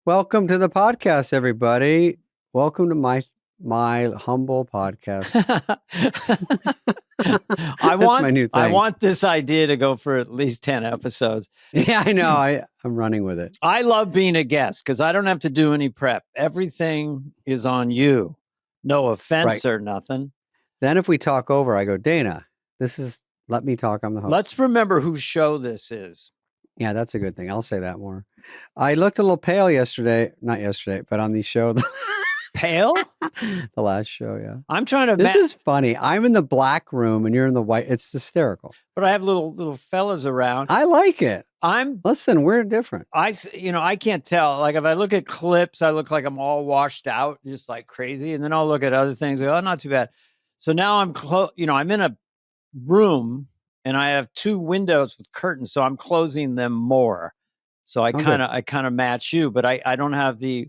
Welcome to the podcast, everybody. Welcome to my humble podcast. I my new I thing. want this idea to go for at least 10 episodes. Yeah, I know. I'm running with it. I love being a guest because I don't have to do any prep. Everything is on you. No offense or nothing. Then if we talk over, I go, Dana, let me talk. I'm the host. Let's remember whose show this is. Yeah, that's a good thing. I'll say that more. I looked a little pale yesterday. Not yesterday, but on the show. Pale? The last show, yeah. I'm trying to... This is funny. I'm in the black room and you're in the white. It's hysterical. But I have little fellas around. I like it. Listen, we're different. I can't tell. Like if I look at clips, I look like I'm all washed out, just like crazy. And then I'll look at other things. Like, oh, not too bad. So now I'm I'm in a room and I have two windows with curtains. So I'm closing them more. So I kind of match you, but I don't have the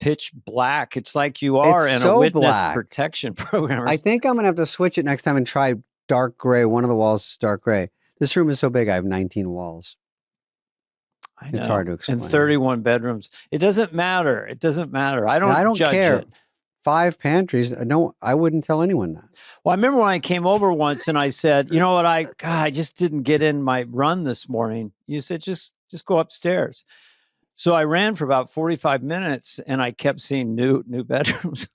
pitch black. It's like you are in a witness protection program. I think I'm going to have to switch it next time and try dark gray. One of the walls is dark gray. This room is so big. I have 19 walls. I know. It's hard to explain. And 31 bedrooms. It doesn't matter. It doesn't matter. I don't judge care. It. 5 pantries. I wouldn't tell anyone that. Well, I remember when I came over once and I said, you know what? I just didn't get in my run this morning. You said, just go upstairs. So I ran for about 45 minutes and I kept seeing new bedrooms.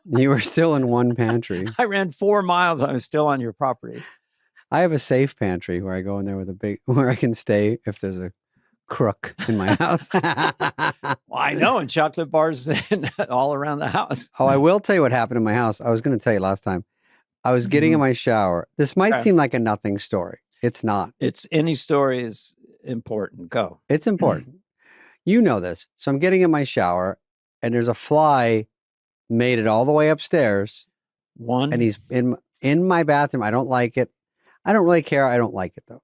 You were still in one pantry. I ran 4 miles. I was still on your property. I have a safe pantry where I go in there where I can stay if there's a crook in my house. Well, I know, and chocolate bars all around the house. Oh, I will tell you what happened in my house. I was going to tell you last time. I was getting in my shower. This might seem like a nothing story. It's not. Any story is important. Go. It's important. You know this. So I'm getting in my shower and there's a fly made it all the way upstairs. And he's in my bathroom. I don't like it. I don't really care. I don't like it though.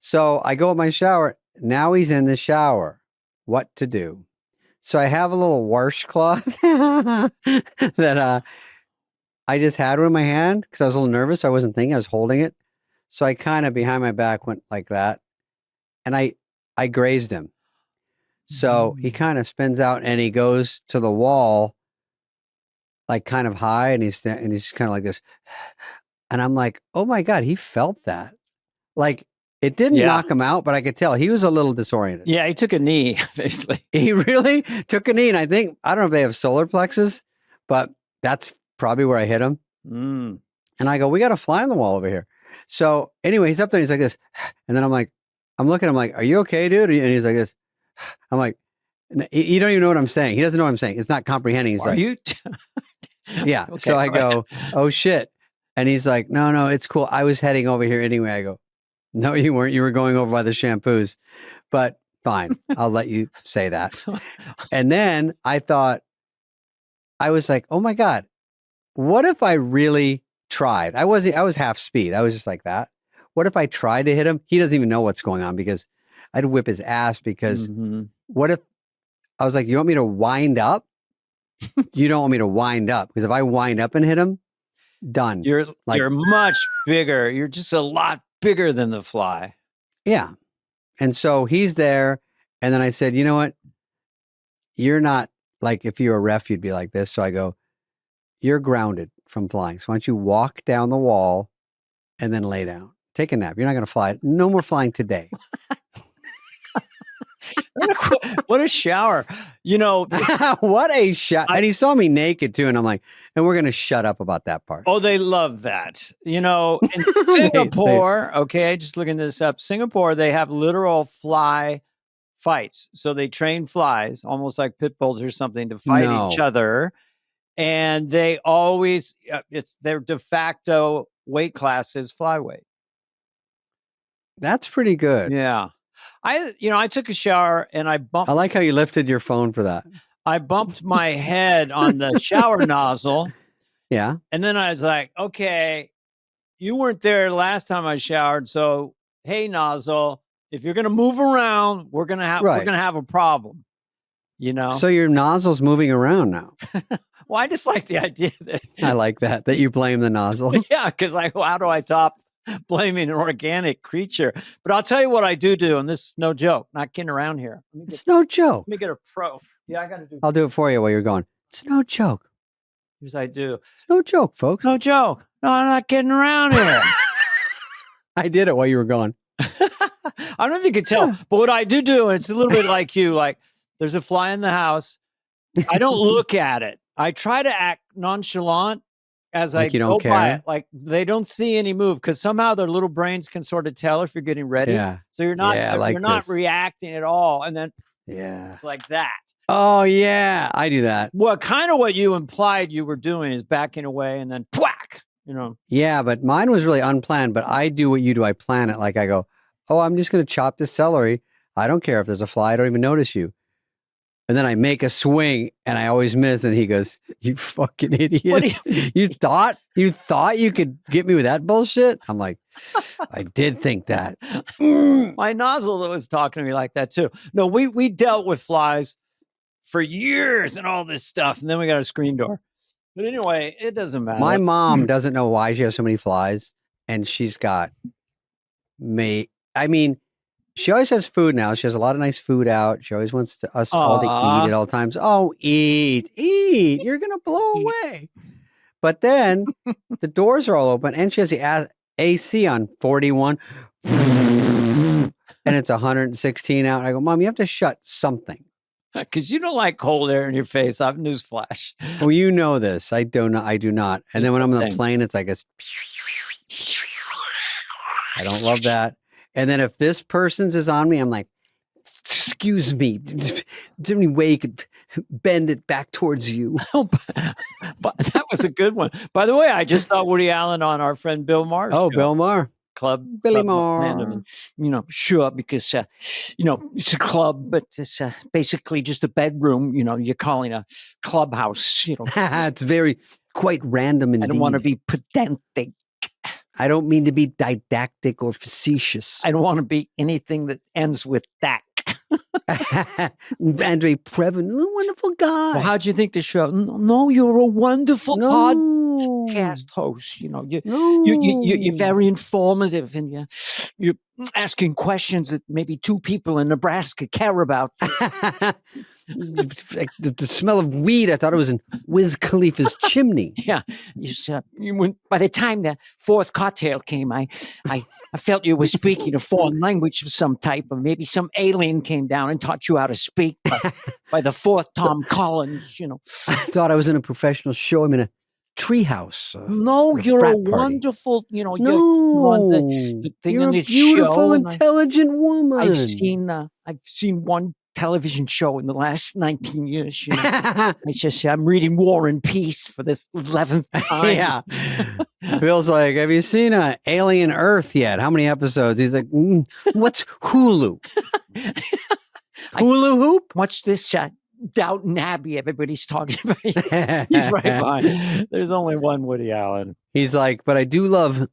So I go in my shower. Now he's in the shower. What to do? So I have a little washcloth that I just had one in my hand because I was a little nervous. I wasn't thinking. I was holding it. So I kind of behind my back went like that. And I grazed him. So he kind of spins out and he goes to the wall like kind of high and he's kind of like this. And I'm like, oh my God, he felt that. Like it didn't knock him out, but I could tell he was a little disoriented. Yeah, he took a knee, basically. He really took a knee. And I don't know if they have solar plexus, but that's probably where I hit him. And I go, we got a fly on the wall over here. So anyway, he's up there. He's like this. And then I'm looking at him like, are you okay, dude? And he's like this. I'm like, you don't even know what I'm saying. He doesn't know what I'm saying. It's not comprehending. He's Are like, you? Yeah. Okay, so I go, oh shit. And he's like, no, it's cool. I was heading over here anyway. I go, no, you weren't. You were going over by the shampoos, but fine. I'll let you say that. And then I was like, oh my God, what if I really tried? I was half speed. I was just like that. What if I tried to hit him? He doesn't even know what's going on because I'd whip his ass because what if I was like, you want me to wind up? You don't want me to wind up because if I wind up and hit him, done. You're much bigger. You're just a lot bigger than the fly. Yeah. And so he's there. And then I said, you know what? You're not like, if you're a ref, you'd be like this. So I go, you're grounded from flying. So why don't you walk down the wall and then lay down? Take a nap. You're not going to fly. No more flying today. What a shower. What a shot. And he saw me naked too. And I'm like, and we're going to shut up about that part. Oh, they love that. In Singapore, okay, just looking this up, Singapore, they have literal fly fights. So they train flies, almost like pit bulls or something, to fight each other. And they always, it's their de facto weight class is flyweight. That's pretty good. Yeah. I took a shower and I bumped. I like how you lifted your phone for that. I bumped my head on the shower nozzle. Yeah. And then I was like, okay, you weren't there last time I showered. So, hey, nozzle, if you're going to move around, we're going to have a problem, So your nozzle's moving around now. Well, I just like the idea that. I like that you blame the nozzle. Yeah. Cause how do I top blaming an organic creature. But I'll tell you what I do, and this is no joke, not kidding around here. It's no joke. Let me get a pro. Yeah, I got to do. I'll do it for you while you're going. It's no joke. Here's I do. It's no joke, folks. No joke. No, I'm not kidding around here. I did it while you were gone. I don't know if you can tell, but what I do, and it's a little bit like you, like there's a fly in the house. I don't look at it. I try to act nonchalant as Like I you go don't by care? it. Like they don't see any move because somehow their little brains can sort of tell if you're getting ready. Yeah. So you're not Yeah, I like you're not this. reacting at all. And then Yeah. it's like that. Oh, yeah. I do that. Well, kind of what you implied you were doing is backing away and then whack, you know. Yeah, but mine was really unplanned. But I do what you do. I plan it. Like I go, oh, I'm just going to chop this celery. I don't care if there's a fly. I don't even notice you. And then I make a swing and I always miss. And he goes, you fucking idiot. You thought you could get me with that bullshit? I'm like, I did think that. My nozzle was talking to me like that too. No, we dealt with flies for years and all this stuff. And then we got a screen door. But anyway, it doesn't matter. My mom doesn't know why she has so many flies. And she's got she always has food now. She has a lot of nice food out. She always wants us all to eat at all times. Oh, eat. You're going to blow away. But then the doors are all open and she has the AC on 41 and it's 116 out. I go, Mom, you have to shut something. Because you don't like cold air in your face. I've newsflash. Well, you know this. I do not. And then when I'm on the plane, it's like I don't love that. And then if this person's is on me, I'm like, excuse me, is there any way you could bend it back towards you? But that was a good one. By the way, I just saw Woody Allen on our friend Bill Maher's show. Bill Maher. Billy Maher. And, sure, because, it's a club, but it's basically just a bedroom, you're calling a clubhouse, It's quite random indeed. I don't want to be pedantic. I don't mean to be didactic or facetious. I don't want to be anything that ends with that. Andre Previn, a wonderful guy. Well, how'd you think the show? No, you're a wonderful podcast host. You're very informative, and you're asking questions that maybe two people in Nebraska care about. The smell of weed, I thought it was in Wiz Khalifa's chimney. Yeah. By the time the fourth cocktail came, I felt you were speaking a foreign language of some type, or maybe some alien came down and taught you how to speak by the fourth Tom Collins, I thought I was in a professional show. I'm in a treehouse. No, you're a wonderful, you're a beautiful, intelligent woman. I've seen one television show in the last 19 years. I'm reading War and Peace for this 11th time. Yeah. Bill's like, have you seen Alien Earth yet? How many episodes? He's like, what's Hulu? Hula Hoop? Watch this Downton Abbey everybody's talking about. He's right behind. There's only one Woody Allen. He's like, but I do love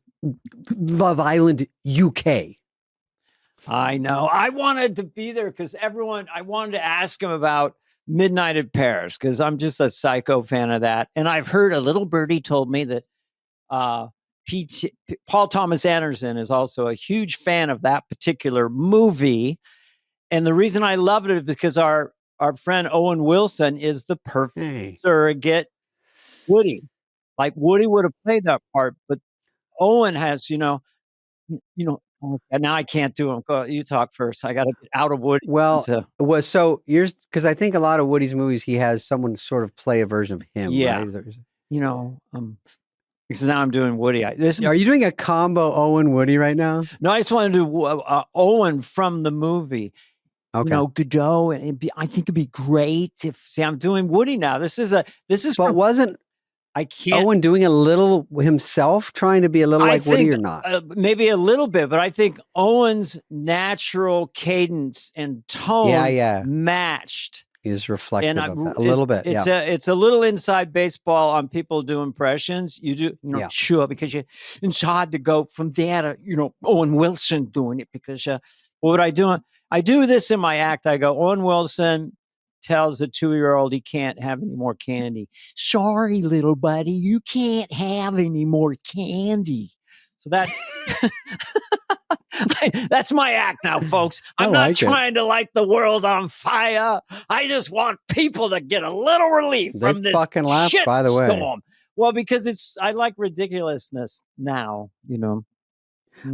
Love Island UK. I know. I wanted to be there because I wanted to ask him about Midnight at Paris because I'm just a psycho fan of that. And I've heard a little birdie told me that Paul Thomas Anderson is also a huge fan of that particular movie. And the reason I loved it is because our friend Owen Wilson is the perfect surrogate Woody. Like Woody would have played that part, but Owen has, and now I can't do them. Go, you talk first. I got to get out of Woody. So yours, because I think a lot of Woody's movies, he has someone sort of play a version of him. Yeah. Right? Because now I'm doing Woody. Are you doing a combo Owen Woody right now? No, I just want to do Owen from the movie. Okay. Godot, and I think it'd be great I'm doing Woody now. But wasn't I can't. Owen doing a little himself, trying to be a little like Woody or not? Maybe a little bit, but I think Owen's natural cadence and tone matched. Is reflective of that a little bit. It's a little inside baseball on people do impressions. You do, sure, because it's hard to go from there to, Owen Wilson doing it because what would I do? I do this in my act. I go, Owen Wilson tells a 2-year-old he can't have any more candy. Sorry, little buddy, you can't have any more candy. So that's that's my act now, folks. I'm not trying to light the world on fire. I just want people to get a little relief from this fucking laugh, shit by the way. storm. Well, because I like ridiculousness now, you know.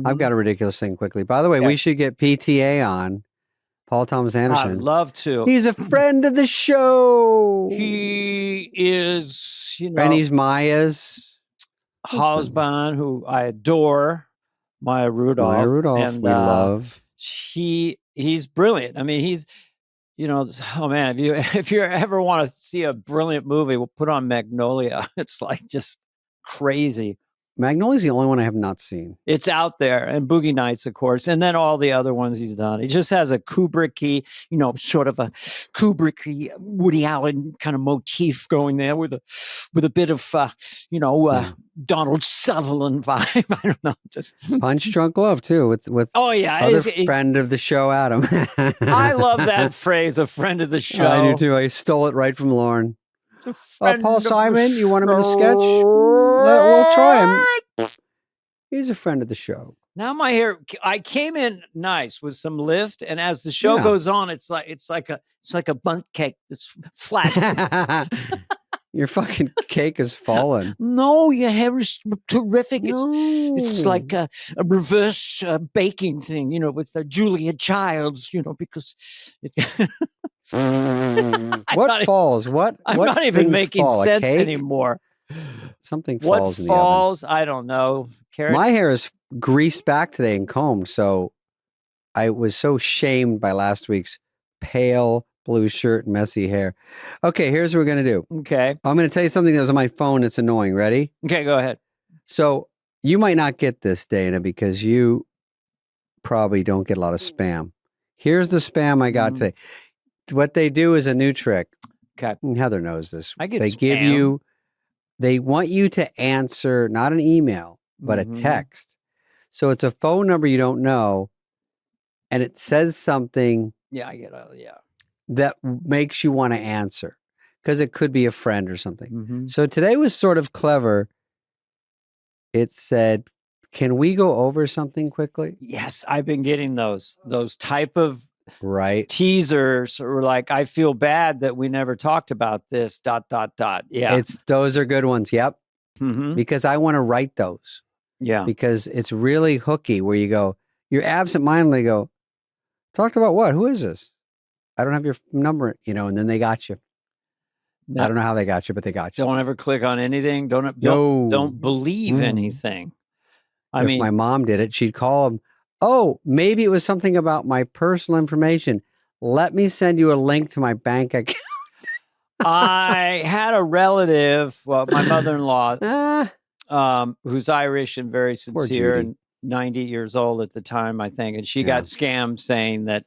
I've got a ridiculous thing quickly. By the way, we should get PTA on. Paul Thomas Anderson. I'd love to. He's a friend of the show. He is, you know. And he's Maya's husband, who I adore, Maya Rudolph. Maya Rudolph, and, we love. He's brilliant. I mean, he's, you know, oh man, if you ever want to see a brilliant movie, we'll put on Magnolia. It's like just crazy. Magnolia's the only one I have not seen. It's out there. And Boogie Nights, of course. And then all the other ones he's done. He just has a Kubrick-y, you know, sort of a Kubrick-y Woody Allen kind of motif going there with a bit of, Donald Sutherland vibe. I don't know. Just Punch Drunk Love, too, with oh, yeah. Other friend of the show, Adam. I love that phrase, a friend of the show. I do, too. I stole it right from Lauren. Paul Simon, you want him in a sketch? We'll try him. He's a friend of the show. Now my hair, I came in nice with some lift, and as the show goes on, it's like a bundt cake that's flat. Your fucking cake is fallen. No, your hair is terrific. It's like a reverse baking thing, you know, with Julia Childs, you know, because what falls? I'm not even making sense anymore. Something falls in the oven. What falls? I don't know. My hair is greased back today and combed, so I was so shamed by last week's pale blue shirt and messy hair. Okay, here's what we're going to do. Okay. I'm going to tell you something that was on my phone that's annoying. Ready? Okay, go ahead. So you might not get this, Dana, because you probably don't get a lot of spam. Here's the spam I got today. What they do is a new trick. Okay. Heather knows this. I get They spam. give you, they want you to answer not an email, but a text. So it's a phone number you don't know, and it says something. Yeah, I get it. Yeah. That makes you want to answer because it could be a friend or something. So today was sort of clever. It said, "Can we go over something quickly?" Yes, I've been getting those type of teasers, or like, I feel bad that we never talked about this. ... Yeah, those are good ones. Yep, because I want to write those. Yeah, because it's really hooky. Where you go, you're absentmindedly go, talked about what? Who is this? I don't have your number, you know, and then they got you. No. I don't know how they got you, but they got you. Don't ever click on anything. Don't believe anything. If my mom did it, she'd call them. Oh, maybe it was something about my personal information. Let me send you a link to my bank account. I had a relative, well, my mother-in-law, who's Irish and very sincere and 90 years old at the time, I think. And she got scammed saying that,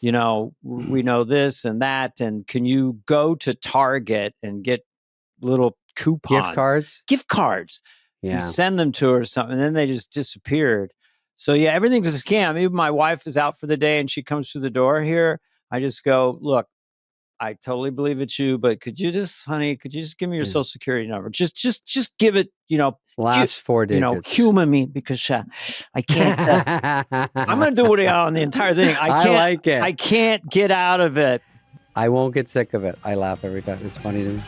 you know, we know this and that, and can you go to Target and get little coupons, gift cards, and send them to her or something? And then they just disappeared. So yeah, everything's a scam. Even my wife is out for the day and she comes through the door here. I just go, look, I totally believe it's you, but could you just give me your social security number? Just give it, you know, last 4 digits. You know, humor me because I can't. I'm going to do it on the entire thing. I like it. I can't get out of it. I won't get sick of it. I laugh every time. It's funny to me.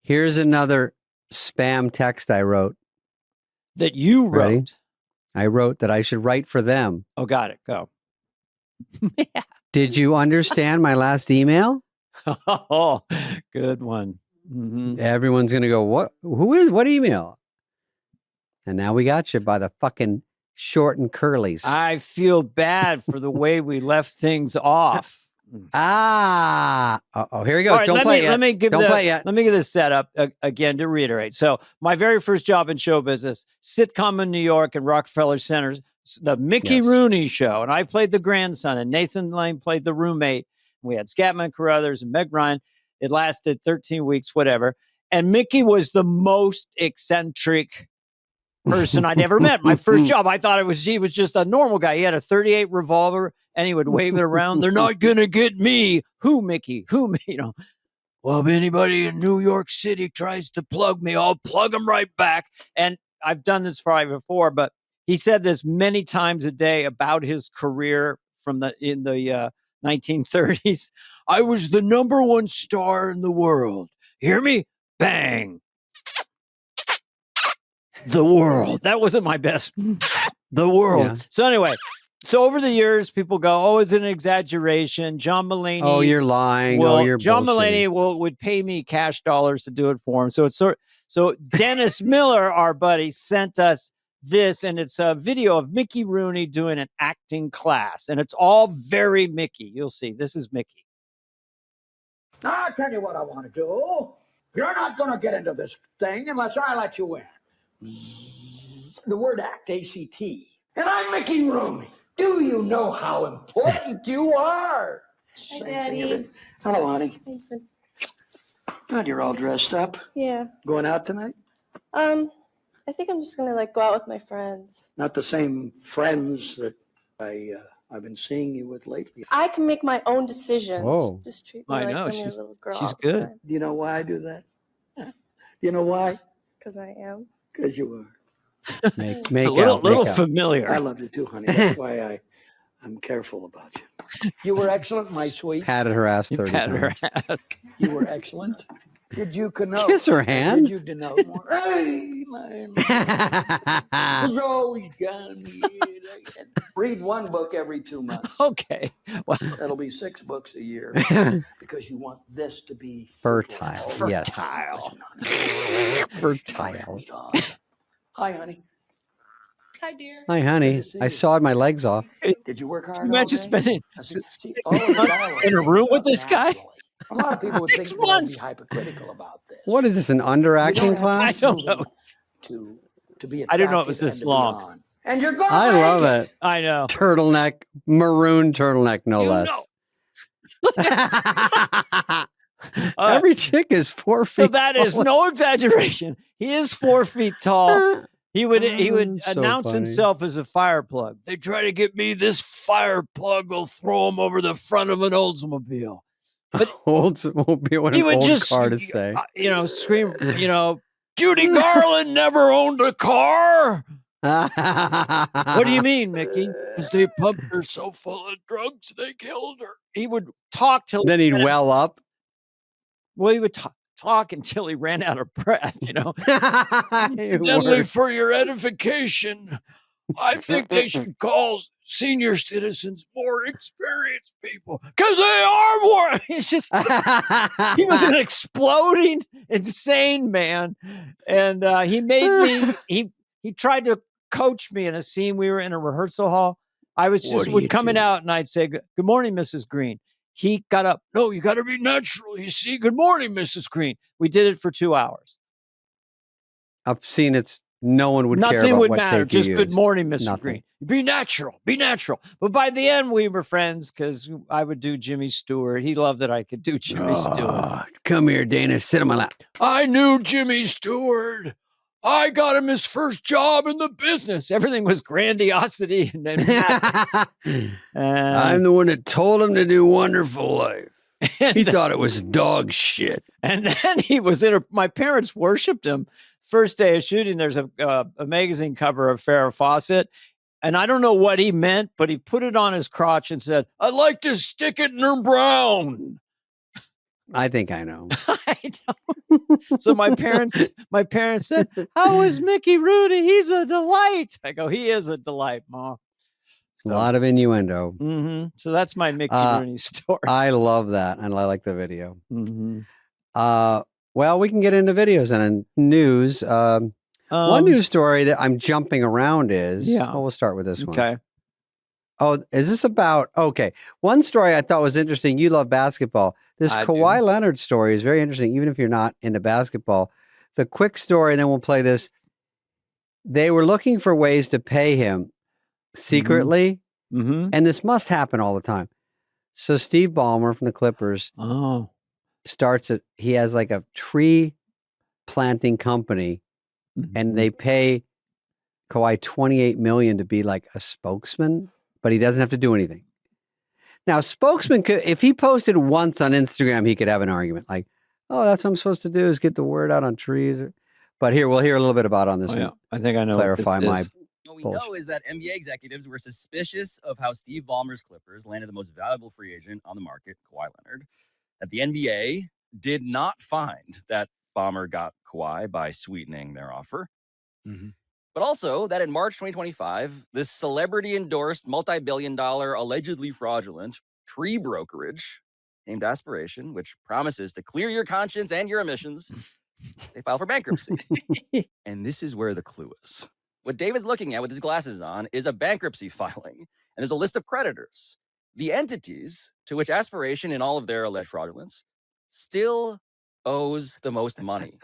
Here's another spam text I wrote. That you wrote? Ready? I wrote that I should write for them. Oh, got it. Go. Did you understand my last email? Oh, good one. Everyone's going to go, what email? And now we got you by the fucking short and curlies. I feel bad for the way we left things off. Here he goes. Right, Don't play it yet. Let me give this setup again to reiterate. So my very first job in show business, sitcom in New York and Rockefeller Center, the Mickey Rooney Show. And I played the grandson and Nathan Lane played the roommate. We had Scatman Carruthers and Meg Ryan. It lasted 13 weeks, whatever. And Mickey was the most eccentric person I'd ever met. My first job, I thought he was just a normal guy. He had a .38 revolver and he would wave it around. They're not going to get me. Who, Mickey? Who, me? You know. well, if anybody in New York City tries to plug me, I'll plug them right back. And I've done this probably before, but he said this many times a day about his career in the 1930s. I was the number one star in the world. Hear me? Bang. The world. That wasn't my best. The world. Yeah. So anyway, so over the years, people go, "Oh, it's an exaggeration." John Mulaney. Oh, you're lying. You're John bullshitting. Mulaney would pay me cash dollars to do it for him. So it's so Dennis Miller, our buddy, sent us this, and it's a video of Mickey Rooney doing an acting class, and it's all very Mickey. You'll see. This is Mickey. Now, I'll tell you what I want to do. You're not going to get into this thing unless I let you in. The word act, A-C-T. And I'm Mickey Rooney. Do you know how important you are? Hi, Daddy. Hello, honey. Thanks for... God, you're all dressed up. Yeah. Going out tonight? I think I'm just gonna go out with my friends. Not the same friends that I've been seeing you with lately. I can make my own decisions. Whoa. Just treat me I like know, I'm she's- your little girl. she's all the good. time. Do you know why I do that? You know why? Because I am. Because you are. Make A little out. familiar. I love you too, honey. That's why I'm careful about you. You were excellent, my sweet. Patted her ass You 30 patted her times. ass. You were excellent. Did you connote? Kiss her hand. Did you denote more? Hey, man. It's always done. Read one book every 2 months. Okay. Well, That'll be 6 books a year because you want this to be Fertile. Yes. Fertile. Hi, honey. Hi, dear. Hi, honey. Good to see I you. sawed my legs off. Did you work hard? imagine all day? spending See, all of that in a room with this guy? naturally. A lot of people would 6 think that I'd months. be hypocritical about this. What is this, an underacting You don't have class? I don't know. To be I didn't know it was attractive this and to be long. on. And you're going I love it. I know. Turtleneck, maroon turtleneck, no You less. Every chick is 4 feet So that is tall. no exaggeration. He is 4 feet tall. He would So announce funny. himself as a fire plug. They try to get me. This fire plug will throw him over the front of an Oldsmobile. Oldsmobile, what He an would old just, car to say. Scream, Judy Garland never owned a car. What do you mean, Mickey? Because they pumped her so full of drugs they killed her. He would talk till Then he'd well up. Well, he would talk until he ran out of breath. It Incidentally, works. for your edification, I think they should call senior citizens more experienced people because they are more. It's just he was an exploding, insane man, and he made me. He tried to coach me in a scene. We were in a rehearsal hall. I was What just do would you come in do? out, and I'd say, "Good morning, Mrs. Green." He got up. No, you got to be natural. You see, good morning, Mrs. Green. We did it for 2 hours. I've seen it's no one would care Nothing about would what matter. tape you Just good used. morning, Mr. Nothing. Green. Be natural. Be natural. But by the end, we were friends because I would do Jimmy Stewart. He loved that I could do Jimmy Stewart. Ah, come here, Dana. Sit on my lap. I knew Jimmy Stewart. I got him his first job in the business. Everything was grandiosity and then I'm the one that told him to do Wonderful Life. He thought it was dog shit. And then he was my parents worshiped him. First day of shooting, there's a magazine cover of Farrah Fawcett. And I don't know what he meant, but he put it on his crotch and said, I'd like to stick it in her brown. I think I know. I don't. So my parents said, how is Mickey Rooney? He's a delight. I go, he is a delight, Mom. A lot of innuendo. Mm-hmm. So that's my Mickey Rooney story. I love that. And I like the video. Mm-hmm. Well, we can get into videos and news. One news story that I'm jumping around is, we'll start with this one. Okay. Oh, is this about, okay. One story I thought was interesting. You love basketball. This Kawhi Leonard story is very interesting, even if you're not into basketball. The quick story, and then we'll play this. They were looking for ways to pay him secretly, and this must happen all the time. So Steve Ballmer from the Clippers he has like a tree planting company, and they pay Kawhi $28 million to be like a spokesman, but he doesn't have to do anything. Now, spokesman could, if he posted once on Instagram, he could have an argument like, oh, that's what I'm supposed to do is get the word out on trees. But we'll hear a little bit about on this. Oh, yeah. I think I know. Clarify my. What we know is that NBA executives were suspicious of how Steve Ballmer's Clippers landed the most valuable free agent on the market, Kawhi Leonard. That the NBA did not find that Ballmer got Kawhi by sweetening their offer. Mm-hmm. But also that in March 2025, this celebrity-endorsed, multi-billion-dollar, allegedly fraudulent tree brokerage named Aspiration, which promises to clear your conscience and your emissions, they file for bankruptcy. And this is where the clue is. What David's looking at with his glasses on is a bankruptcy filing, and there's a list of creditors. The entities to which Aspiration, in all of their alleged fraudulence, still owes the most money.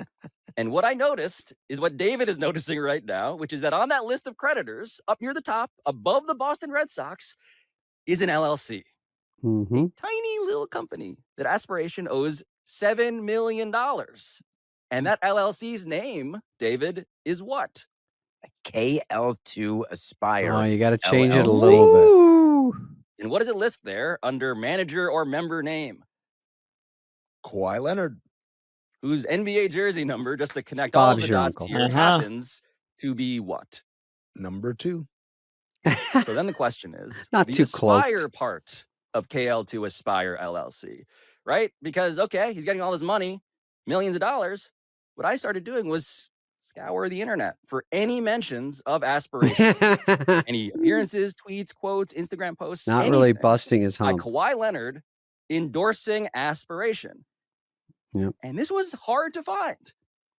And what I noticed is what David is noticing right now, which is that on that list of creditors, up near the top, above the Boston Red Sox, is an LLC. Mm-hmm. A tiny little company that Aspiration owes $7 million. And that LLC's name, David, is what? KL2 Aspire. Oh, you got to change LLC. it a little bit. And what does it list there under manager or member name? Kawhi Leonard. Whose NBA jersey number, just to connect all Bob's the your dots uncle. here, happens to be what? Number 2. So then the question is, Not the too Aspire cloaked. part of KL2 Aspire LLC, right? Because, okay, he's getting all this money, millions of dollars. What I started doing was scour the internet for any mentions of Aspiration. Any appearances, tweets, quotes, Instagram posts. Not really anything busting his by hump. Kawhi Leonard endorsing Aspiration. Yep. And this was hard to find.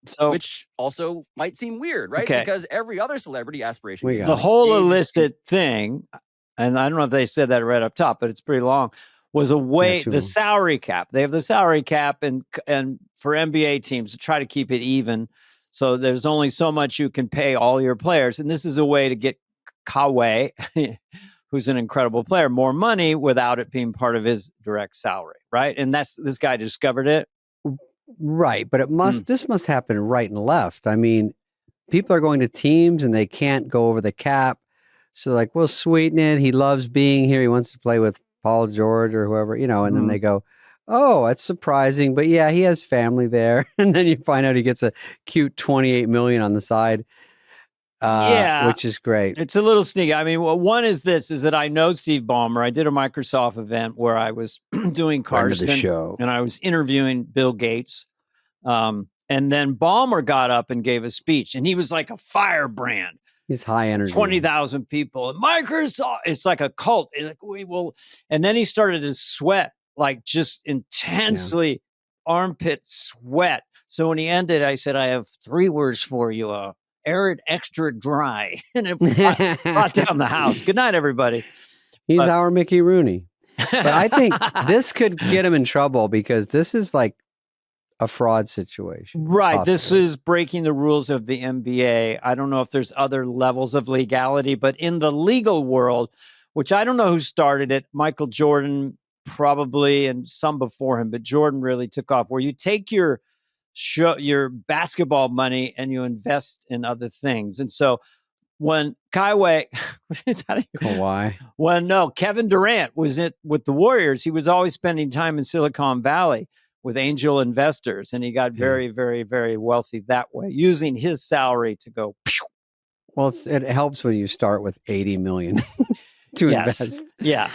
So, Which also might seem weird, right? Okay. Because every other celebrity Aspiration We gave got the it. whole is- illicit thing, and I don't know if they said that right up top, but it's pretty long, was a way, too the long. salary cap. They have the salary cap and for NBA teams to try to keep it even. So there's only so much you can pay all your players. And this is a way to get Kawhi, who's an incredible player, more money without it being part of his direct salary, right? And this guy discovered it. Right, but this must happen right and left. I mean, people are going to teams and they can't go over the cap. So like, we'll sweeten it. He loves being here. He wants to play with Paul George or whoever, and then they go, oh, that's surprising. But yeah, he has family there. And then you find out he gets a cute $28 million on the side. Which is great. It's a little sneaky. I mean, one is that I know Steve Ballmer. I did a Microsoft event where I was doing Carson the show. and I was interviewing Bill Gates. And then Ballmer got up and gave a speech, and he was like a firebrand. He's high energy. 20,000 people. And Microsoft, it's like a cult. It's like, we will. And then he started to sweat, like just intensely armpit sweat. So when he ended, I said, I have 3 words for you. Arid, extra dry. And it brought down the house. Good night, everybody. He's our Mickey Rooney. But I think this could get him in trouble because this is like a fraud situation. Right. Possibly. This is breaking the rules of the NBA. I don't know if there's other levels of legality, but in the legal world, which I don't know who started it, Michael Jordan probably, and some before him, but Jordan really took off, where you take your basketball money and you invest in other things. And so when Kawhi, Kevin Durant was with the Warriors, he was always spending time in Silicon Valley with angel investors, and he got very, very, very wealthy that way, using his salary to go. Pew. Well, it helps when you start with 80 million to invest. Yeah.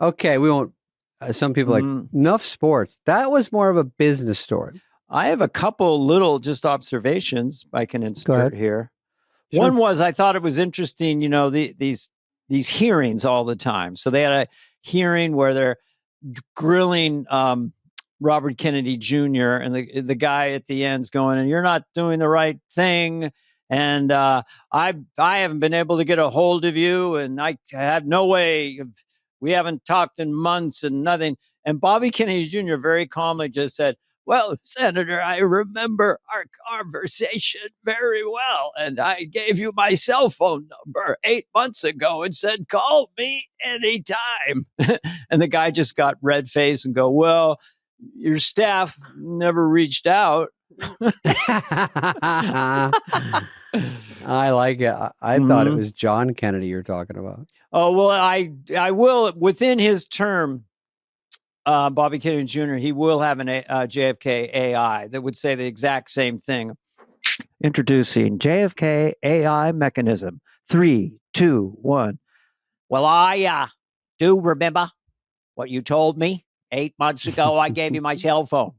Okay, we won't. Some people like enough sports. That was more of a business story. I have a couple little just observations I can insert here. Sure. One was, I thought it was interesting, these hearings all the time. So they had a hearing where they're grilling Robert Kennedy Jr. and the guy at the end's going, and you're not doing the right thing. And I haven't been able to get a hold of you, and I have no way. We haven't talked in months and nothing. And Bobby Kennedy Jr. very calmly just said, well, Senator, I remember our conversation very well, and I gave you my cell phone number 8 months ago and said, call me anytime. And the guy just got red faced and go, well, your staff never reached out. I like it. I thought it was John Kennedy you're talking about. Oh, well, I will, within his term, Bobby Kennedy Jr., he will have an JFK AI that would say the exact same thing. Introducing JFK AI mechanism. 3, 2, 1. Well, I do remember what you told me 8 months ago. I gave you my cell phone.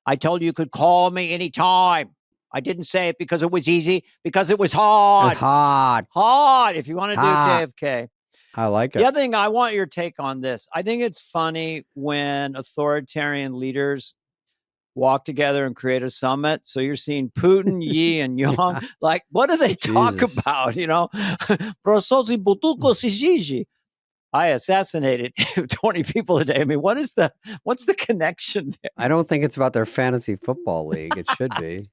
I told you could call me anytime. I didn't say it because it was easy, because it was hard. Hard. If you want to do JFK. I like it. The other thing, I want your take on this. I think it's funny when authoritarian leaders walk together and create a summit. So you're seeing Putin, Yi, and Yang. Like, what do they talk about? You know, I assassinated 20 people a day. I mean, what's the connection there? I don't think it's about their fantasy football league. It should be.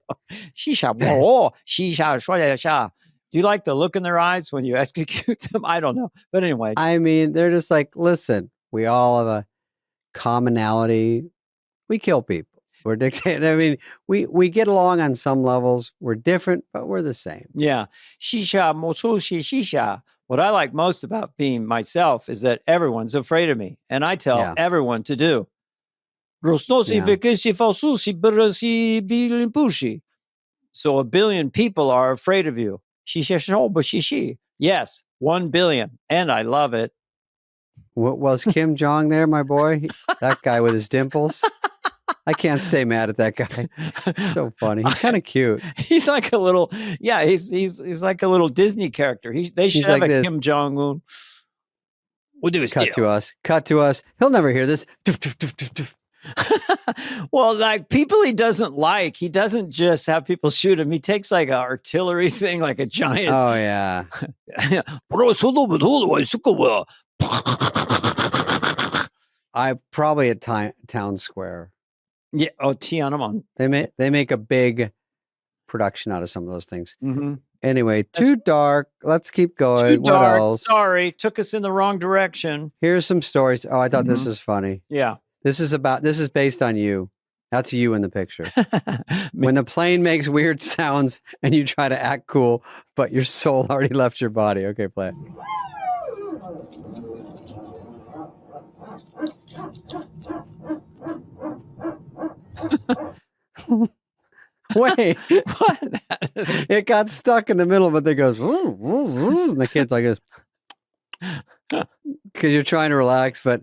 Do you like the look in their eyes when you execute them? I don't know. But anyway. I mean, they're just like, listen, we all have a commonality. We kill people. We're dictating. I mean, we get along on some levels. We're different, but we're the same. Yeah. Shisha. What I like most about being myself is that everyone's afraid of me. And I tell everyone to do. So 1 billion people are afraid of you. Yes, 1 billion. And I love it. What was Kim Jong there, my boy? That guy with his dimples. I can't stay mad at that guy. So funny. He's kind of cute. He's like a little, he's like a little Disney character. They should have like a Kim Jong-un. We'll do his Cut to us. He'll never hear this. Well, like people he doesn't like, he doesn't just have people shoot him. He takes like an artillery thing, like a giant. Oh, yeah. I probably at Town Square. Yeah. Oh, Tiananmen. They make a big production out of some of those things. Mm-hmm. Anyway, too dark. Let's keep going. Too dark. What else? Sorry, took us in the wrong direction. Here's some stories. Oh, I thought this was funny. Yeah. This is based on you. That's you in the picture. When the plane makes weird sounds and you try to act cool, but your soul already left your body. Okay, play it. Wait, what? It got stuck in the middle, but it goes, and the kid's like this. Because you're trying to relax. But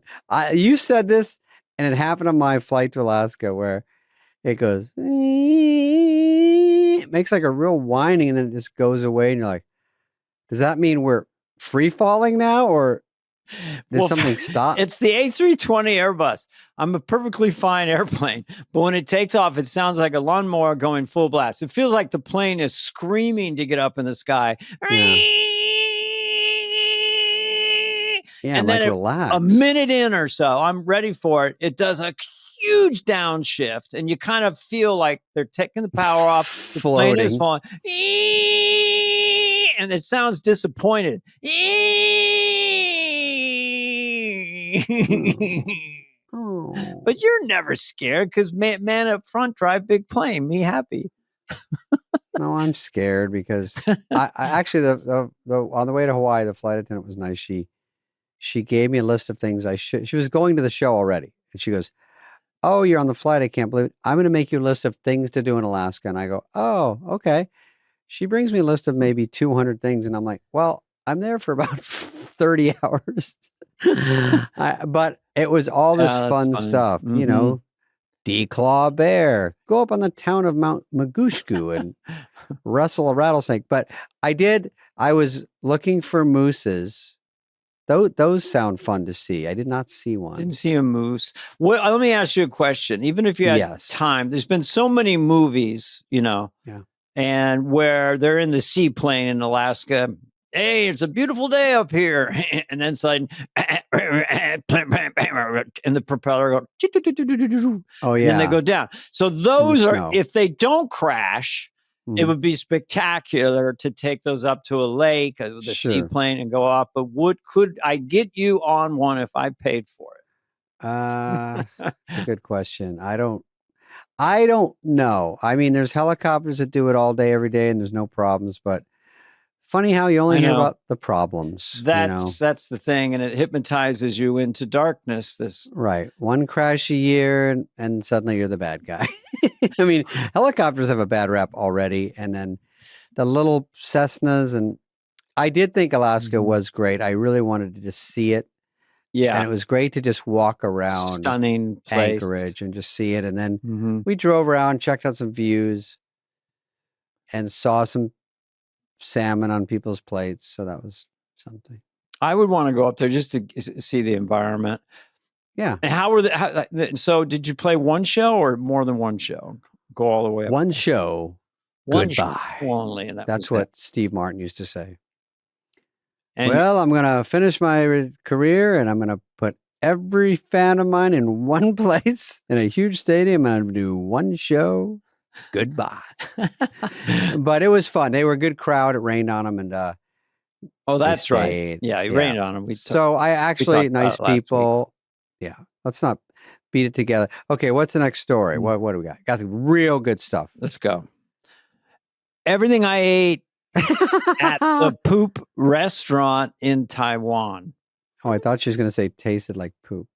you said this, and it happened on my flight to Alaska where it goes, it makes like a real whining, and then it just goes away. And you're like, does that mean we're free falling now? Or did something stop? It's the A320 Airbus. I'm a perfectly fine airplane, but when it takes off, it sounds like a lawnmower going full blast. It feels like the plane is screaming to get up in the sky. Yeah, and like then relax. A minute in or so, I'm ready for it. It does a huge downshift, and you kind of feel like they're taking the power off. The plane is falling, and it sounds disappointed. Oh. But you're never scared because man up front drive big plane. Me happy. No, I'm scared because I actually the on the way to Hawaii, the flight attendant was nice. She gave me a list of things I should. She was going to the show already, and she goes, "Oh, you're on the flight. I can't believe it. I'm going to make you a list of things to do in Alaska." And I go, "Oh, okay." She brings me a list of maybe 200 things, and I'm like, "Well, I'm there for about 30 hours." But it was all this fun stuff, you know. Declaw a bear, go up on the town of Mount Magushku and wrestle a rattlesnake. But I was looking for mooses. Those sound fun to see. I did not see one. Didn't see a moose. Well, let me ask you a question. Even if you had time, there's been so many movies, you know, and where they're in the seaplane in Alaska. Hey, it's a beautiful day up here. And then suddenly, and the propeller go, oh yeah, and they go down. So those are, if they don't crash, it would be spectacular to take those up to a lake with a seaplane and go up. But could I get you on one if I paid for it? That's a good question. I don't know. I mean, there's helicopters that do it all day, every day, and there's no problems. But Funny how you only I hear know. about the problems. That's the thing, and it hypnotizes you into darkness. This Right. One crash a year, and suddenly you're the bad guy. I mean, helicopters have a bad rep already, and then the little Cessnas. And I did think Alaska was great. I really wanted to just see it. Yeah. And it was great to just walk around stunning place. Anchorage and just see it. And then Mhm. we drove around, checked out some views, and saw some salmon on people's plates. So that was something. I would want to go up there just to see the environment. Yeah. And how were so did you play one show or more than one show? Go all the way up? One show. One Goodbye. show only. And That's what Steve Martin used to say. And well, I'm going to finish my career and I'm going to put every fan of mine in one place in a huge stadium and I'm going to do one show. Goodbye. But it was fun. They were a good crowd. It rained on them. And oh, that's stayed. right. Yeah, it rained on them. So I actually, nice people. Yeah. Let's not beat it together. Okay. What's the next story? What do we got? Got some real good stuff. Let's go. Everything I ate at the poop restaurant in Taiwan. Oh, I thought she was going to say tasted like poop.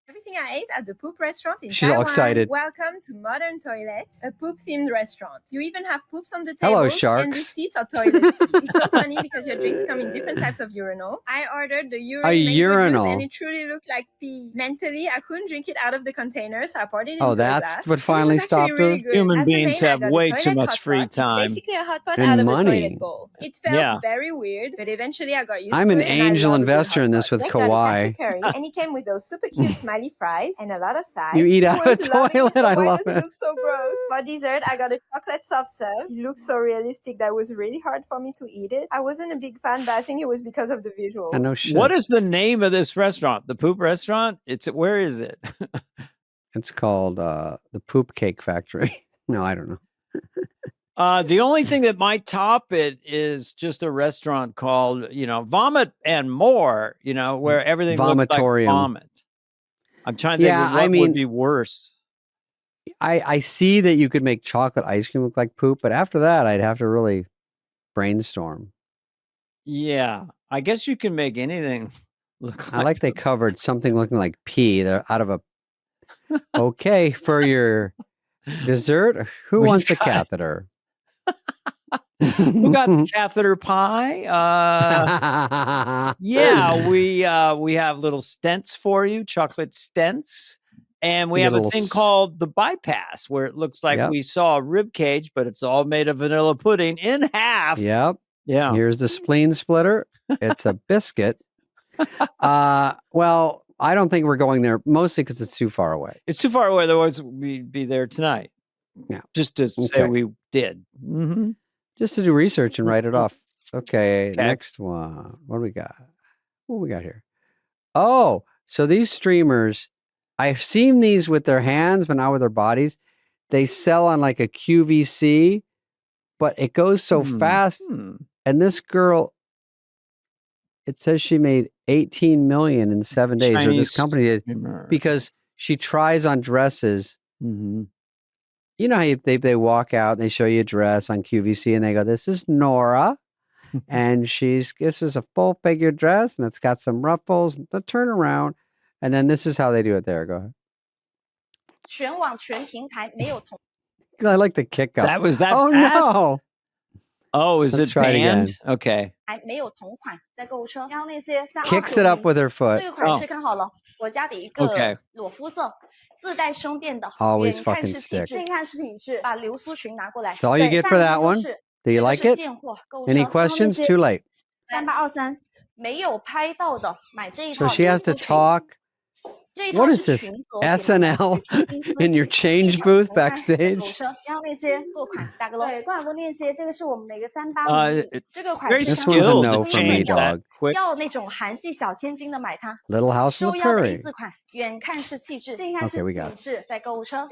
Everything I ate at the poop restaurant in She's all Taiwan. excited. Welcome to Modern Toilet, a poop-themed restaurant. You even have poops on the Hello, tables, sharks. and the seats are toilets. It's so funny because your drinks come in different types of urinal. I ordered the urinal, and it truly looked like pee. Mentally, I couldn't drink it out of the container, so I poured it into Oh, a that's glass. what finally stopped her? Human beings have way too much free time. It's basically a hot pot And out of money. a toilet bowl. It felt very weird, but eventually I got used I'm to an it. and I angel love a good investor hot in this pot. with I got Kawhi. a curry, and it came with those super cute smiley fries and a lot of sides. You eat It out of a was lovely, toilet? but I why love does it. look so gross? For dessert, I got a chocolate soft serve. It looked so realistic that it was really hard for me to eat it. I wasn't a big fan, but I think it was because of the visuals. I know shit. What is the name of this restaurant? The poop restaurant? Where is it? It's called the Poop Cake Factory. No, I don't know. The only thing that might top it is just a restaurant called, Vomit and More, where everything looks like Vomitorium. vomit. I'm trying to think of what would be worse. I see that you could make chocolate ice cream look like poop, but after that, I'd have to really brainstorm. Yeah, I guess you can make anything look like I like they covered something looking like pee. They're out of a. Okay, for your dessert, who We wants a got- catheter? Who got the catheter pie? Yeah, we have little stents for you, chocolate stents. And we You have get a a little thing called the bypass, where it looks like Yep. we saw a rib cage, but it's all made of vanilla pudding in half. Yep. Yeah. Here's the spleen splitter. It's a biscuit. Well, I don't think we're going there, mostly because it's too far away. It's too far away, otherwise we'd be there tonight. Yeah. Just to say Okay. we did. Mm-hmm. Just to do research and write it off. Okay, next one. What do we got? What do we got here? Oh, so these streamers, I've seen these with their hands, but not with their bodies. They sell on like a QVC, but it goes so fast. And this girl, it says she made 18 million in 7 days. Or this Chinese company did streamer. because she tries on dresses. Mm-hmm. You know how they walk out and they show you a dress on QVC and they go, "This is Nora." And this is a full figure dress and it's got some ruffles, the turnaround. And then this is how they do it there. Go ahead. 全网全平台没有同 I like the kick up. That was that Oh fast? no. Oh, is Let's it try it again. banned? Okay. 没有同款在购物车，然后那些像 Kicks it up with her 这 foot. 个款式看好了，我家的一个 Okay. 裸肤色，自带胸垫的， Always 远看 fucking 是细 stick. 致，近看是品质，把流苏裙拿过来。 That's all you 对 get for 下 that 面 one? 都是 Do you 这个 like 是 it? 现货购物车 Any 然后那 questions? 些 Too late. 3823没有拍到的，买这一 So 套 she 流 has to 苏裙。 talk. 这一套 What 是 is this? 裙子哦 SNL 这个是 in your change booth 购物 backstage? 车然后那些购款打个对，挂钩那些，这个是我们的一个这个款 Very 式 This one's a skilled no to for me, change that dog. quick. 要那种韩系小千金的买它， Little House on 收 the 腰的 Prairie. 一字款，远看是气质，近看 Okay, 是 we got 品质，在购物车。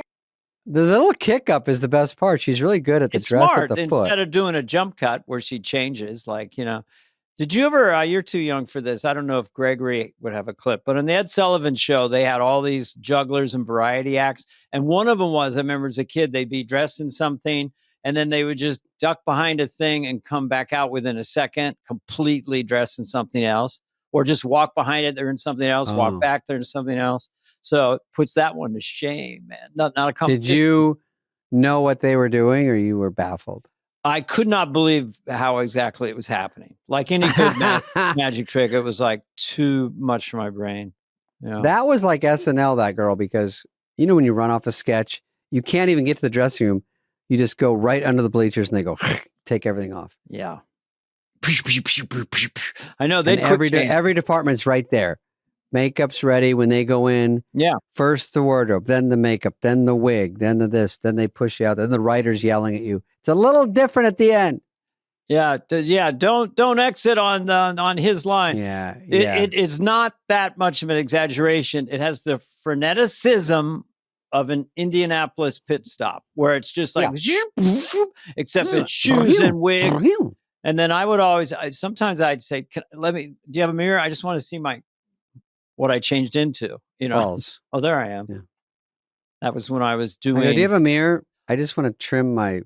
The little kick up is the best part. She's really good at the It's dress smart at the instead foot. of doing a jump cut where she changes, Did you ever? You're too young for this. I don't know if Gregory would have a clip, but on the Ed Sullivan show, they had all these jugglers and variety acts, and one of them was I remember as a kid they'd be dressed in something, and then they would just duck behind a thing and come back out within a second, completely dressed in something else, or just walk behind it, they're in something else, walk back, they're in something else. So it puts that one to shame, man. Not a competition. Did you know what they were doing, or you were baffled? I could not believe how exactly it was happening. Like any good magic trick, it was like too much for my brain. Yeah. That was like SNL, that girl, because you know when you run off a sketch, you can't even get to the dressing room. You just go right under the bleachers and they go take everything off. Yeah. I know they every department's right there. Makeup's ready when they go in. Yeah. First the wardrobe, then the makeup, then the wig, then the this, then they push you out, then the writer's yelling at you. It's a little different at the end. Yeah. Don't exit on his line. Yeah. It is not that much of an exaggeration. It has the freneticism of an Indianapolis pit stop where it's just like, except it's shoes and wigs. And then I would sometimes I'd say, do you have a mirror? I just want to see what I changed into, Balls. Oh, there I am. Yeah. That was when I was doing. Do you have a mirror? I just want to trim my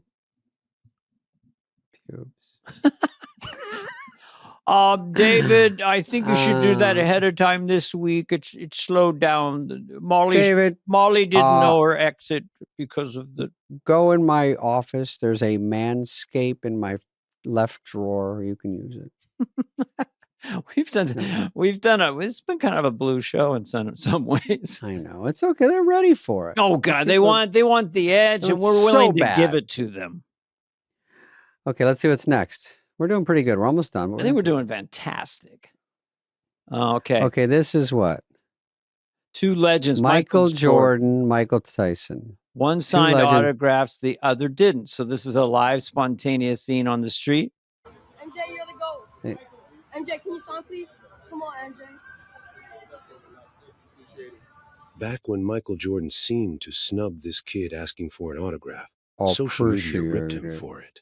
pubes. David, I think you should do that ahead of time this week. It's slowed down. Molly didn't know her exit because of the. Go in my office. There's a manscape in my left drawer. You can use it. We've done it's been kind of a blue show in some ways. I know. It's okay. They're ready for it. Oh God, they want the edge, and we're willing to give it to them. Okay, let's see what's next. We're doing pretty good. We're almost done. I think we're doing fantastic. Okay. Okay, this is what? Two legends. Michael Jordan, Michael Tyson. One signed autographs, the other didn't. So this is a live, spontaneous scene on the street. MJ, you're the GOAT. Hey. MJ, can you sign, please? Come on, MJ. Back when Michael Jordan seemed to snub this kid asking for an autograph, social media ripped him for it.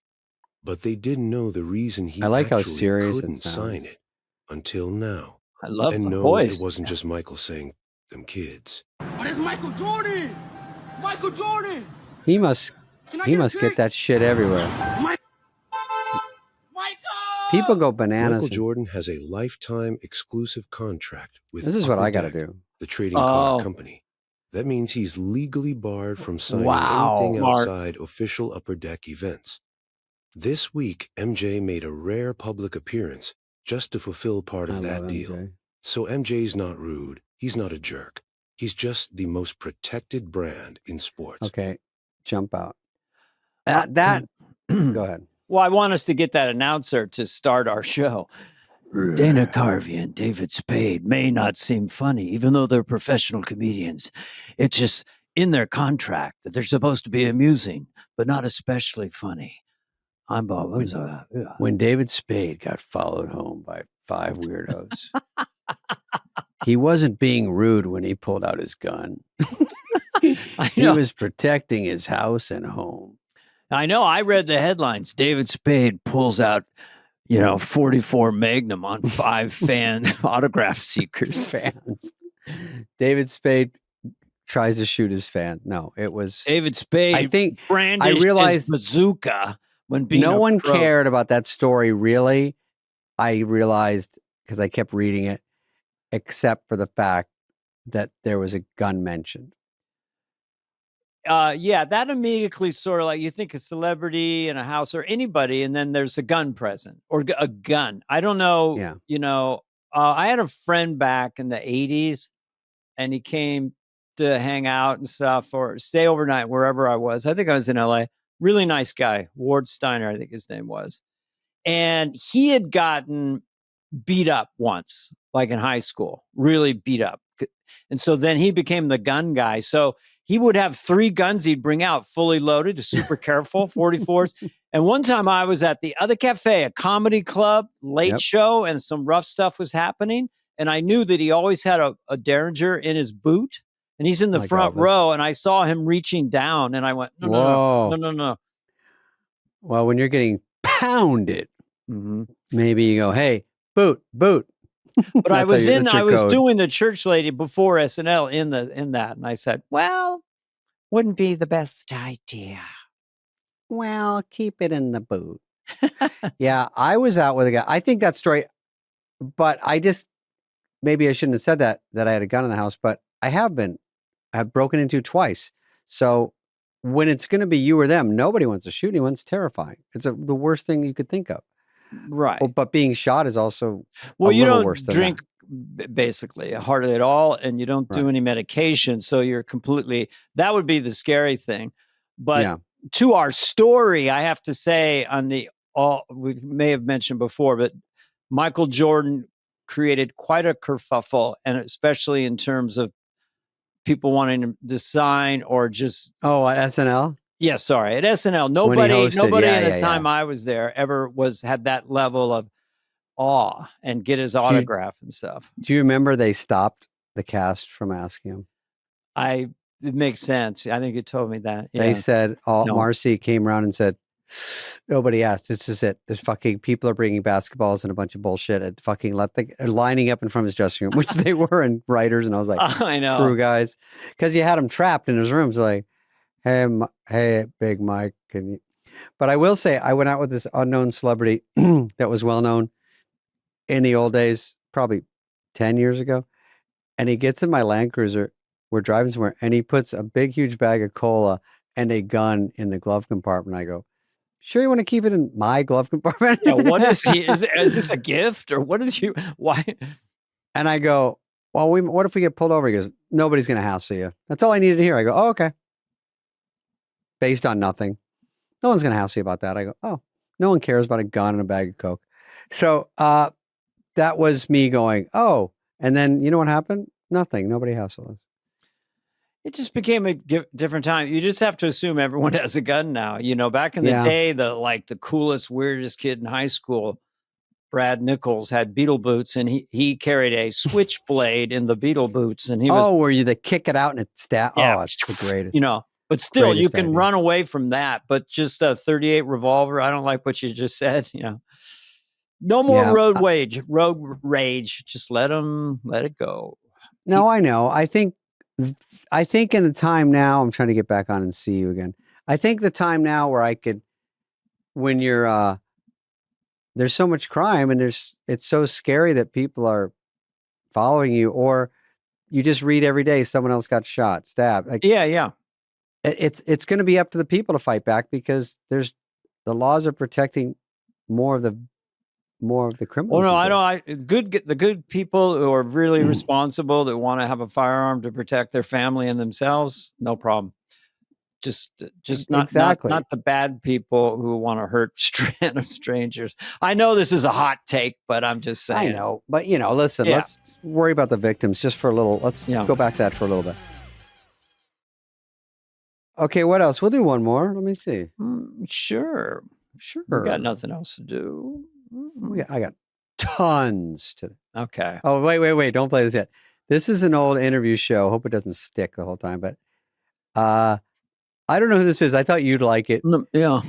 But they didn't know the reason he couldn't sign it until now. I love the voice. It wasn't just Michael saying, them kids. But it's Michael Jordan! Michael Jordan! He must get that shit everywhere. People go bananas. Michael Jordan has a lifetime exclusive contract with This is what I got to do. The trading card company. That means he's legally barred from signing anything outside official Upper Deck events. This week, MJ made a rare public appearance just to fulfill part of that deal. MJ. So MJ's not rude. He's not a jerk. He's just the most protected brand in sports. Okay, jump out. That go ahead. Well, I want us to get that announcer to start our show. Dana Carvey and David Spade may not seem funny, even though they're professional comedians. It's just in their contract that they're supposed to be amusing, but not especially funny. I'm Bob. When David Spade got followed home by 5 weirdos, he wasn't being rude when he pulled out his gun. He was protecting his house and home. I know. I read the headlines. David Spade pulls out, 44 Magnum on 5 fan autograph seekers. Fans. David Spade tries to shoot his fan. No, it was David Spade. I think brandished I realized his bazooka when being no one pro. cared about that story. Really, I realized because I kept reading it, except for the fact that there was a gun mentioned. Yeah, that immediately sort of like you think a celebrity in a house or anybody, and then there's a gun present or a gun. I don't know. Yeah. I had a friend back in the 80s, and he came to hang out and stuff or stay overnight wherever I was. I think I was in LA. Really nice guy, Ward Steiner, I think his name was. And he had gotten beat up once, like in high school, really beat up. And so then he became the gun guy. So he would have 3 guns he'd bring out fully loaded, super careful, 44s. And one time I was at the other cafe, a comedy club, late show, and some rough stuff was happening. And I knew that he always had a Derringer in his boot. And he's in the front row. And I saw him reaching down. And I went, no. Well, when you're getting pounded, maybe you go, hey, boot. But I was doing the church lady before SNL in that, and I said, well, wouldn't be the best idea. well, keep it in the boot. Yeah, I was out with a guy. I think that story, but maybe I shouldn't have said that I had a gun in the house, but I've broken into twice. So when it's going to be you or them, nobody wants to shoot anyone. It's terrifying. It's the worst thing you could think of. Right. Well, but being shot is also you little don't worse than drink basically hardly at all, and you don't do any medication. So you're that would be the scary thing. But to our story, I have to say we may have mentioned before, but Michael Jordan created quite a kerfuffle, and especially in terms of people wanting to sign or just at SNL. Yeah, sorry, at SNL, nobody in the time I was there ever had that level of awe and get his autograph and stuff. Do you remember they stopped the cast from asking him? It makes sense. I think you told me that. Yeah. They said, Marcy came around and said, nobody asked. This is it. This fucking people are bringing basketballs and a bunch of bullshit and fucking lining up in front of his dressing room, which they were, and writers. And I was like, I know. Crew guys. Because you had him trapped in his room. So like, hey, Big Mike. But I will say, I went out with this unknown celebrity that was well known in the old days, probably 10 years ago. And he gets in my Land Cruiser. We're driving somewhere, and he puts a big, huge bag of cola and a gun in the glove compartment. I go, sure you want to keep it in my glove compartment? Yeah, what is he? Is this a gift or what is you? Why? And I go, well, what if we get pulled over? He goes, nobody's going to hassle you. That's all I needed to hear. I go, oh, okay. Based on nothing. No one's going to hassle you about that. I go, oh, no one cares about a gun and a bag of Coke. So that was me going, oh. And then you know what happened? Nothing. Nobody hassled us. It just became a different time. You just have to assume everyone has a gun now. You know, back in the day, the coolest, weirdest kid in high school, Brad Nichols, had Beetle boots, and he carried a switchblade in the Beetle boots, and he was where you kick it out and it stab. Yeah, it's the greatest. You know, but still, you can run away from that. But just a .38 revolver, I don't like what you just said. You know, no more road rage. Just let it go. No, I know. I think in the time now, I'm trying to get back on and see you again. I think the time now where when you're, there's so much crime and it's so scary that people are following you, or you just read every day someone else got shot, stabbed. It's going to be up to the people to fight back, because the laws are protecting more of the criminals. Well, no, the good people who are really responsible, that want to have a firearm to protect their family and themselves, no problem. Just not the bad people who want to hurt random strangers. I know this is a hot take, but I'm just saying. I know, but listen, let's worry about the victims just for a little. Let's go back to that for a little bit. Okay, what else? We'll do one more. Let me see. Sure. We got nothing else to do. I got tons today. Okay. Oh, wait. Don't play this yet. This is an old interview show. Hope it doesn't stick the whole time, but I don't know who this is. I thought you'd like it. Yeah.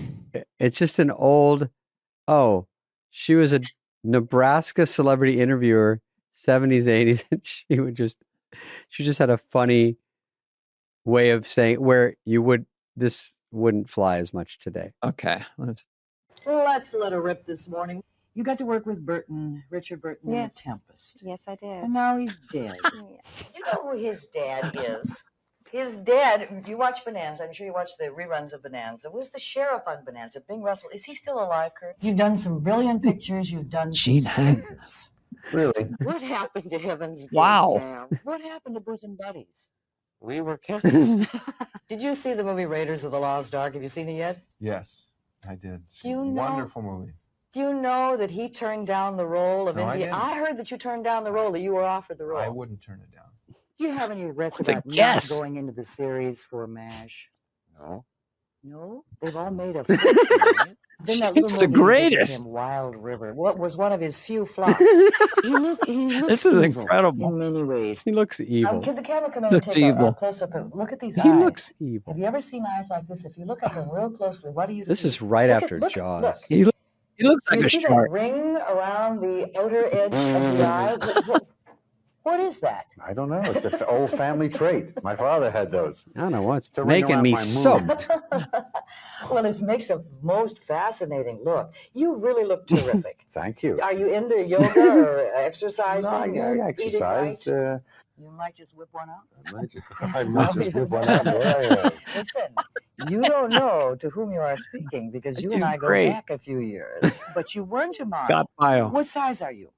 It's just an old, she was a Nebraska celebrity interviewer, 70s, 80s, and she just had a funny way of saying where this wouldn't fly as much today. Okay. Let's let her rip this morning. You got to work with Richard Burton in The Tempest. Yes, I did. And now he's dead. Yes. You know who his dad is? His dad, you watch Bonanza, I'm sure you watch the reruns of Bonanza, was the sheriff on Bonanza, Bing Russell. Is he still alive, Kurt? You've done some brilliant pictures. You've done some singers. Really? What happened to Heaven's Gate, Wow. Sam? What happened to Bosom Buddies? We were canceled. Did you see the movie Raiders of the Lost Ark? Have you seen it yet? Yes, I did. Wonderful movie. Do you know that he turned down the role of Indiana? I heard that you turned down the role, that you were offered the role. I wouldn't turn it down. Do you have any regrets about not going into the series for MASH? No. No? They've all made a fortune, right? It's the greatest. Wild River. What was one of his few flops? He looks this is incredible. In many ways. He looks evil. Can the camera come in and Looks take evil. a close-up? Look at these eyes. He looks evil. Have you ever seen eyes like this? If you look at them real closely, what do you see? This is right after Jaws. Look. He looks like You a see shark. that ring around the outer edge of the eye? What is that? I don't know. It's an old family trait. My father had those. I don't know what's It's a ring making around me my moon. soaked. Well, it makes a most fascinating look. You really look terrific. Thank you. Are you into yoga or exercising? No, or I exercise. eating right? You might just whip one out. I might just whip one out. Yeah. Listen, you don't know to whom you are speaking because you and I go back a few years. But you weren't a model. Scott Pyle. What size are you?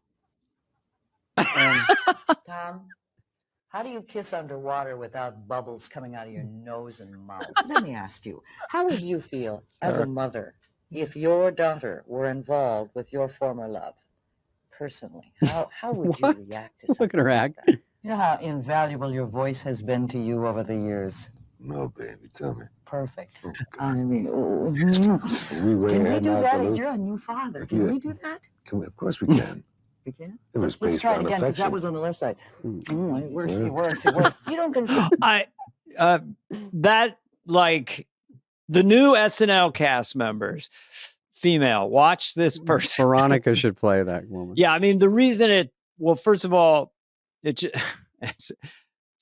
Tom, how do you kiss underwater without bubbles coming out of your nose and mouth? Let me ask you, how would you feel as a mother if your daughter were involved with your former love? Personally, how would you react to something? Look at her act. You know how invaluable your voice has been to you over the years? No, baby, tell me. Perfect. Okay. I mean, We way can we ahead do now, that? Duluth. You're a new father. Can we do that? Of course we can. We can? It was Let's based try it on again, because affection. that was on the left side. It works, Yeah. it works, it works. You don't consider... That, like, the new SNL cast members, female, watch this person. Veronica should play that woman. Yeah, I mean, the reason well, first of all,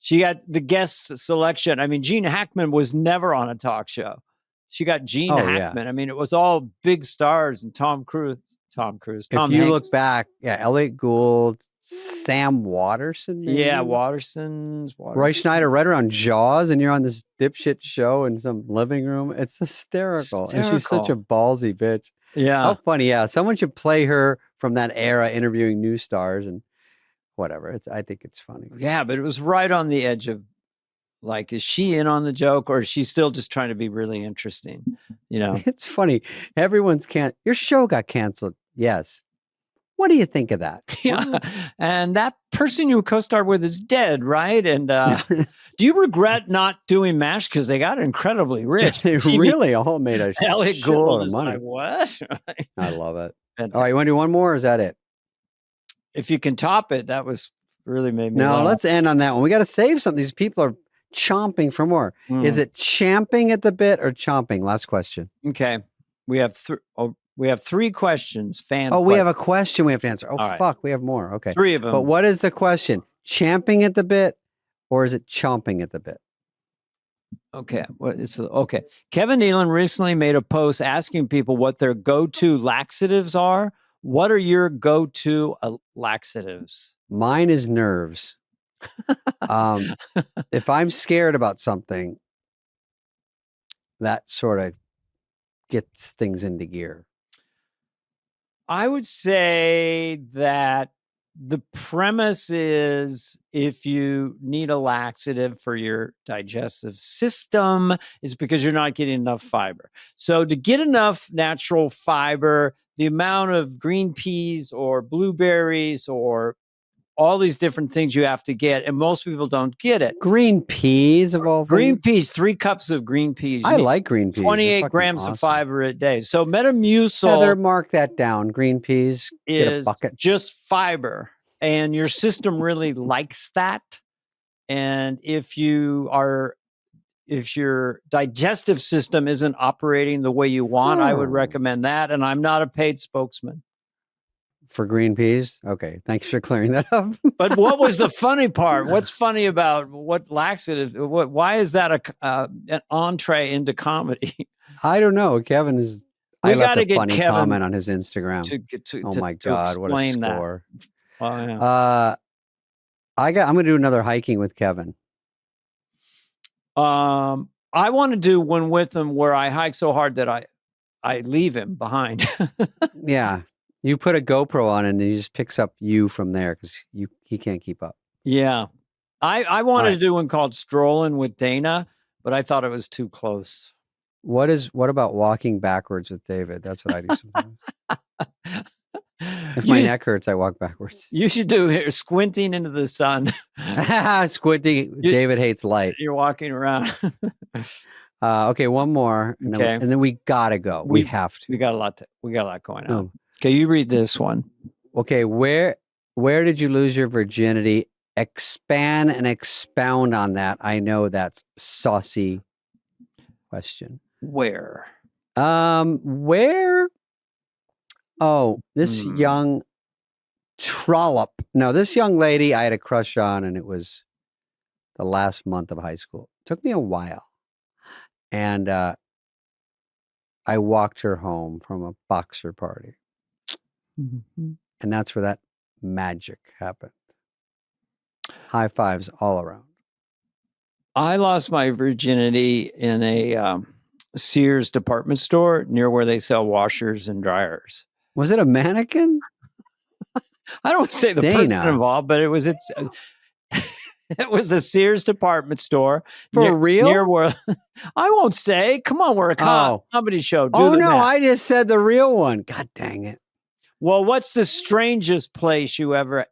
she got the guest selection. I mean, Gene Hackman was never on a talk show. She got Gene Hackman. Yeah. I mean, it was all big stars and Tom Cruise. If you look back, Elliot Gould, Sam Watterson. Maybe? Yeah, Watterson's. Roy Schneider, right around Jaws, and you're on this dipshit show in some living room. It's hysterical. And she's such a ballsy bitch. Yeah. How funny. Yeah. Someone should play her from that era interviewing new stars and whatever. I think it's funny. Yeah, but it was right on the edge of, like, is she in on the joke or is she still just trying to be really interesting? You know, It's funny. Your show got canceled. Yes. What do you think of that? yeah. And that person you co-starred with is dead, right? And do you regret not doing MASH because they got incredibly rich? They really all made a Elliot shitload Gould of is money. like, what? I love it. Fantastic. All right, you want to do one more or is that it? If you can top it, that was really made me No, laugh. let's end on that one. We got to save something. These people are chomping for more. Is it champing at the bit or chomping? Last question. Okay. We have three questions. We have a question we have to answer. Oh, All right. fuck. We have more. Okay. 3 of them. But what is the question? Champing at the bit or is it chomping at the bit? Okay. Okay. Kevin Nealon recently made a post asking people what their go-to laxatives are. What are your go-to laxatives? Mine is nerves. If I'm scared about something, that sort of gets things into gear. I would say that the premise is if you need a laxative for your digestive system, it's because you're not getting enough fiber. So to get enough natural fiber, the amount of green peas or blueberries or all these different things you have to get, and most people don't get it. Green peas of all Green things? peas, 3 cups of green peas. You I need like green peas. They're 28 fucking grams awesome. of fiber a day. So Metamucil Heather, mark that down. Green peas, get a is bucket. just fiber, and your system really likes that. And if your digestive system isn't operating the way you want, I would recommend that. And I'm not a paid spokesman. For green peas? Okay. Thanks for clearing that up. But what was the funny part? What's funny about what laxative? Why is that an entree into comedy? I don't know. Kevin is. We I left gotta a get funny Kevin comment on his Instagram. Oh my God! What a explain that. score! Oh, yeah. I'm going to do another hiking with Kevin. I want to do one with him where I hike so hard that I leave him behind. Yeah. You put a GoPro on and he just picks up you from there because he can't keep up. Yeah. I wanted to do one called Strolling with Dana, but I thought it was too close. What about walking backwards with David? That's what I do sometimes. If my neck hurts, I walk backwards. You should do squinting into the sun. Squinting. David hates light. You're walking around. Okay, one more. And Okay. then we gotta go. We have to. We got a lot going on. Okay, you read this one. Okay, where did you lose your virginity? Expand and expound on that. I know that's saucy question. Where? Where? Oh, this young trollop. No, this young lady I had a crush on, and it was the last month of high school. It took me a while. And I walked her home from a boxer party. Mm-hmm. And that's where that magic happened. High fives all around. I lost my virginity in a Sears department store near where they sell washers and dryers. Was it a mannequin? I don't want to say the person involved, but it was it was a Sears department store. For real? Near where I won't say. Come on, we're a comedy show. Oh no, I just said the real one. God dang it. Well, what's the strangest place you ever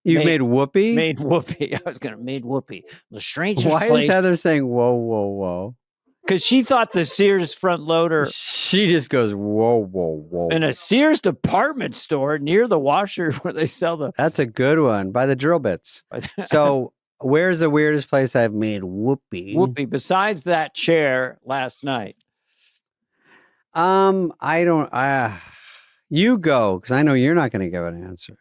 made whoopee? Made whoopee. I was gonna made whoopee. The strangest Why place. is Heather saying whoa, whoa, whoa? Because she thought the Sears front loader. She just goes, whoa, whoa, whoa. In a Sears department store near the washer where they sell the. That's a good one. By the drill bits. So where's the weirdest place I've made whoopee? Whoopee. Besides that chair last night. I don't. You go, because I know you're not going to give an answer.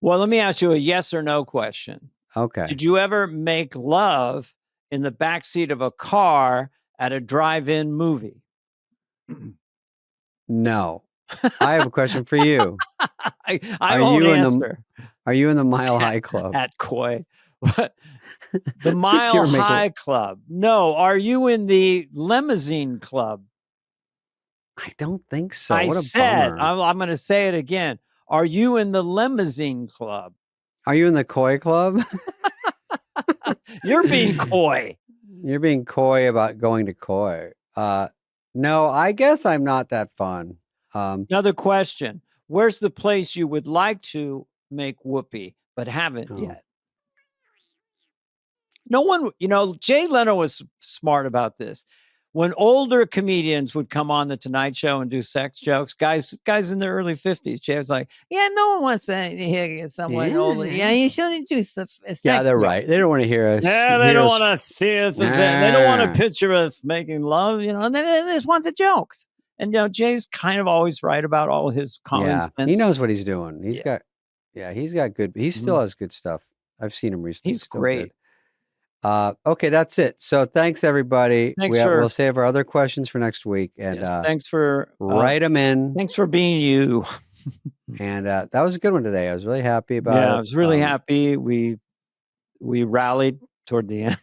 Well, let me ask you a yes or no question. Okay. Did you ever make love in the backseat of a car at a drive-in movie? No. I have a question for you. I won't answer. Are you in the Mile High Club? At Koi. What? The Mile High Club. No. Are you in the Limousine Club? I don't think so. I what a said, bummer. I'm going to say it again. Are you in the Limousine Club? Are you in the Koi Club? You're being coy. You're being coy about going to Koi. No, I guess I'm not that fun. Another question. Where's the place you would like to make whoopee, but haven't yet? No one, Jay Leno was smart about this. When older comedians would come on the Tonight Show and do sex jokes, guys in their early 50s, Jay was like, yeah, no one wants to hear someone older. Yeah, you shouldn't do stuff. Yeah, they're right. They don't want to hear us. Yeah, they don't want to see us. They don't want to picture us making love, and they just want the jokes. And, Jay's kind of always right about all his common sense. He knows what he's doing. He's got good. He still has good stuff. I've seen him recently. He's great. Good. Okay, that's it. So thanks everybody. We'll save our other questions for next week. And thanks for write them in. Thanks for being you. And that was a good one today. I was really happy about it. Yeah, I was really happy. We rallied toward the end.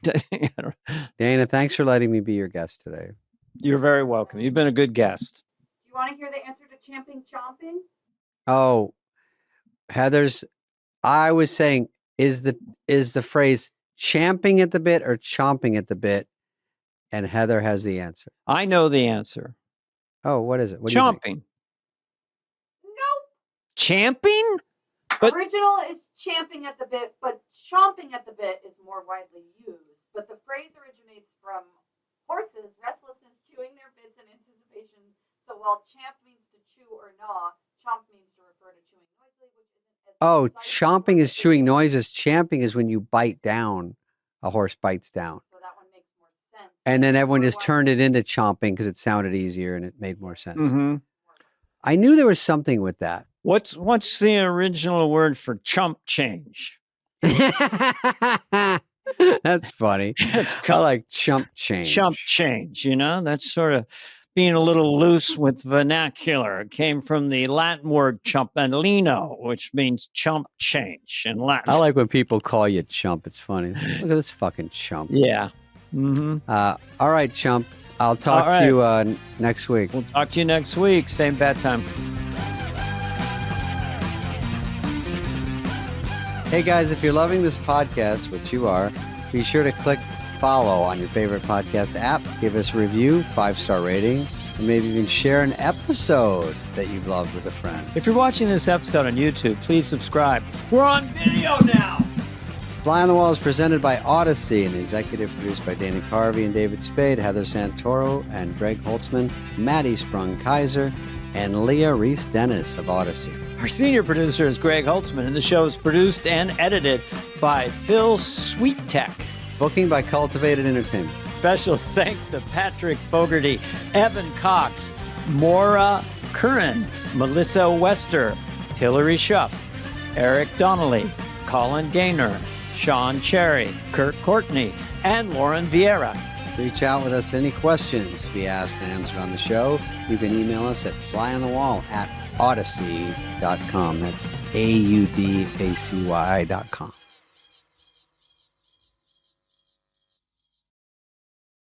Dana, thanks for letting me be your guest today. You're very welcome. You've been a good guest. Do you want to hear the answer to champing chomping? Oh, I was saying, is the phrase champing at the bit or chomping at the bit? And Heather has the answer. I know the answer. Oh, what is it? What chomping. Nope. Champing? But original is champing at the bit, but chomping at the bit is more widely used. But the phrase originates from horses' restlessness chewing their bits in anticipation. So while champ means to chew or gnaw, chomp means to refer to chewing noisily, which isn't as chomping is chewing noises. Champing is when you bite down. A horse bites down. So that one makes more sense. And then everyone just turned it into chomping because it sounded easier and it made more sense. Mm-hmm. I knew there was something with that. What's the original word for chump change? That's funny. I like chump change. Chump change, that's sort of being a little loose with vernacular. It came from the Latin word chumpalino, which means chump change in Latin. I like when people call you chump. It's funny. Look at this fucking chump. Yeah. Mm-hmm. All right, chump. I'll talk to you next week. We'll talk to you next week. Same bad time. Hey guys, if you're loving this podcast, which you are, be sure to click follow on your favorite podcast app. Give us a review, 5-star rating, and maybe even share an episode that you've loved with a friend. If you're watching this episode on YouTube, please subscribe. We're on video now. Fly on the Wall is presented by Odyssey and executive produced by Dana Carvey and David Spade, Heather Santoro and Greg Holtzman, Maddie Sprung-Kaiser, and Leah Reese-Dennis of Odyssey. Our senior producer is Greg Holtzman, and the show is produced and edited by Phil Sweettech. Booking by Cultivated Entertainment. Special thanks to Patrick Fogarty, Evan Cox, Maura Curran, Melissa Wester, Hillary Schuff, Eric Donnelly, Colin Gaynor, Sean Cherry, Kurt Courtney, and Lauren Vieira. Reach out with us any questions to be asked and answered on the show. You can email us at flyonthewall@audacy.com. That's AUDACY.com.